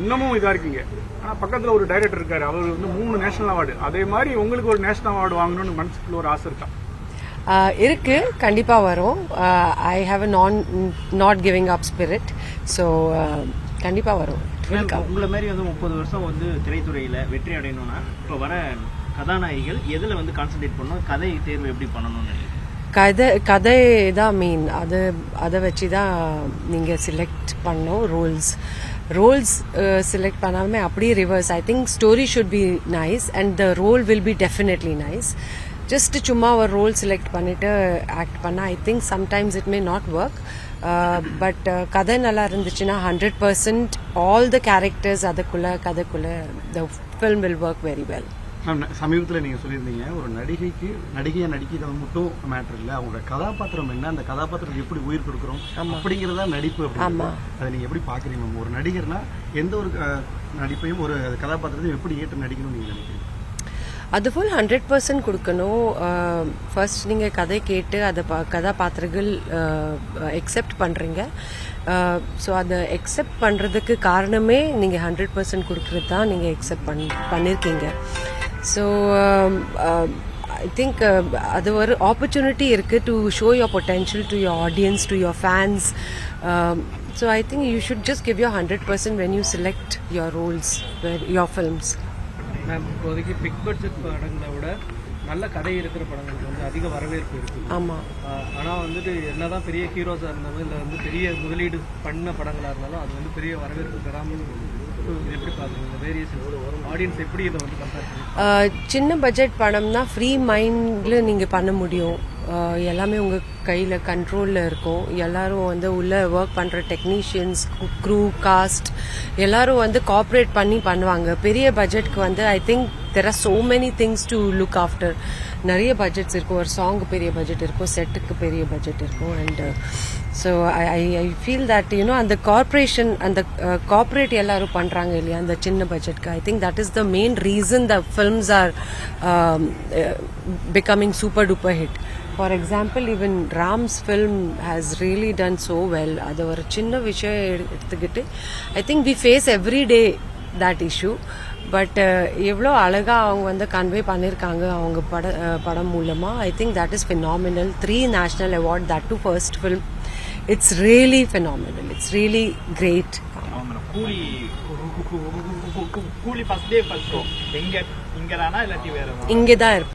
இன்னமும் இதா இருக்கீங்க. ஆனா பக்கத்துல ஒரு டைரக்டர் இருக்காரு, அவர் வந்து 3 நேஷனல் அவார்டு. அதே மாதிரி உங்களுக்கு ஒரு நேஷனல் அவார்டு வாங்கணும்னு மனசுக்குள்ள ஒரு ஆசை இருக்கா? இருக்கு, கண்டிப்பா வரும். I have a not giving up spirit. So கண்டிப்பா வரும். உங்களை மாதிரி வந்து 30 வருஷம் வந்து திரைத்துறையில வெற்றி அடையணும்னா இப்ப வர கதாநாயகிகள் எதுல வந்து கான்சென்ட்ரேட் பண்ணணும், கதை தேர்வு எப்படி பண்ணணும்னு? கதை தான் மெயின். அதை வச்சு தான் நீங்கள் செலக்ட் பண்ணணும். ரோல்ஸ் செலக்ட் பண்ணாமல் அப்படியே reverse. I think story should be nice and the role will be definitely nice. Just சும்மா ஒரு ரோல் செலக்ட் பண்ணிட்டு ஆக்ட் பண்ணால் I think sometimes it may not work. But கதை நல்லா இருந்துச்சுன்னா 100% ஆல் த கேரக்டர்ஸ் கதைக்குள்ள the film will work very well. சமீபத்தில் நீங்கள் சொல்லியிருந்தீங்க, ஒரு நடிகையை நடிக்கிறது மட்டும் மேட்டர் இல்லை, அவங்களோட கதாபாத்திரம் என்ன, அந்த கதாபாத்திரத்துக்கு எப்படி உயிர் கொடுக்குறோம் அப்படிங்கிறதா நடிப்பு. அதை நீங்கள் எப்படி பார்க்குறீங்க மேம்? ஒரு நடிகர்னா எந்த ஒரு நடிப்பையும் ஒரு கதாபாத்திரத்தையும் எப்படி ஏற்று நடிக்கணும்னு நீங்கள் நினைக்கிறீங்க? அது ஃபுல் 100% கொடுக்கணும். ஃபர்ஸ்ட் நீங்கள் கதை கேட்டு அதை கதாபாத்திரங்கள் எக்ஸெப்ட் பண்ணுறீங்க. ஸோ அதை எக்ஸெப்ட் பண்ணுறதுக்கு காரணமே நீங்கள் 100% கொடுக்குறது தான் நீங்கள் எக்ஸெப்ட் பண்ணியிருக்கீங்க. ஸோ ஐ திங்க் அது ஒரு ஆப்பர்ச்சுனிட்டி இருக்குது to show your potential to your audience, to your fans. So I think you should just give your 100% when you select your roles, your films. Ma'am, இப்போதைக்கு big budget படங்களை விட நல்ல கதை இருக்கிற படங்களுக்கு வந்து அதிக வரவேற்பு இருக்குது. ஆமாம். ஆனால் வந்துட்டு என்னதான் பெரிய ஹீரோஸாக இருந்தாலும் இல்லை வந்து பெரிய முதலீடு பண்ண படங்களாக இருந்தாலும் அது வந்து பெரிய வரவேற்பு பெறாமல் இது எப்படி பார்க்குறீங்க? வேரியேஷன் ஆடியன்ஸ் எப்படி இதை வந்து கம்பேர் பண்ணி? சின்ன பட்ஜெட் படம்னா ஃப்ரீ மைண்டில் நீங்கள் பண்ண முடியும். எல்லாமே உங்கள் கையில் கண்ட்ரோலில் இருக்கும். எல்லாரும் வந்து உள்ளே ஒர்க் பண்ணுற டெக்னீஷியன்ஸ், க்ரூ, காஸ்ட் எல்லாரும் வந்து கோஆப்ரேட் பண்ணி பண்ணுவாங்க. பெரிய பட்ஜெட்க்கு வந்து I think there are so many things to look after. நிறைய பட்ஜெட்ஸ் இருக்கும். ஒரு சாங்கு பெரிய பட்ஜெட் இருக்கும், செட்டுக்கு பெரிய பட்ஜெட் இருக்கும். And so I feel that you know அந்த கார்பரேஷன், அந்த கார்பரேட் எல்லாரும் பண்ணுறாங்க இல்லையா அந்த சின்ன பட்ஜெட்க்கு. I think that is the main reason the films are becoming super duper hit. For example, even Ram's film has really done so well. அது ஒரு சின்ன விஷயம் எடுத்துக்கிட்டு I think we face every day that issue. But எவ்வளோ அழகாக அவங்க வந்து convey பண்ணியிருக்காங்க அவங்க படம் மூலமாக. ஐ think that is phenomenal. 3 national award, that too first film. It's really phenomenal. It's really great. கூலி ஃபர்ஸ்ட் டே ஃபர்ஸ்ட் ஷோ இங்கே தானா இல்லாட்டி வேற? இங்கே தான் இருப்போம்.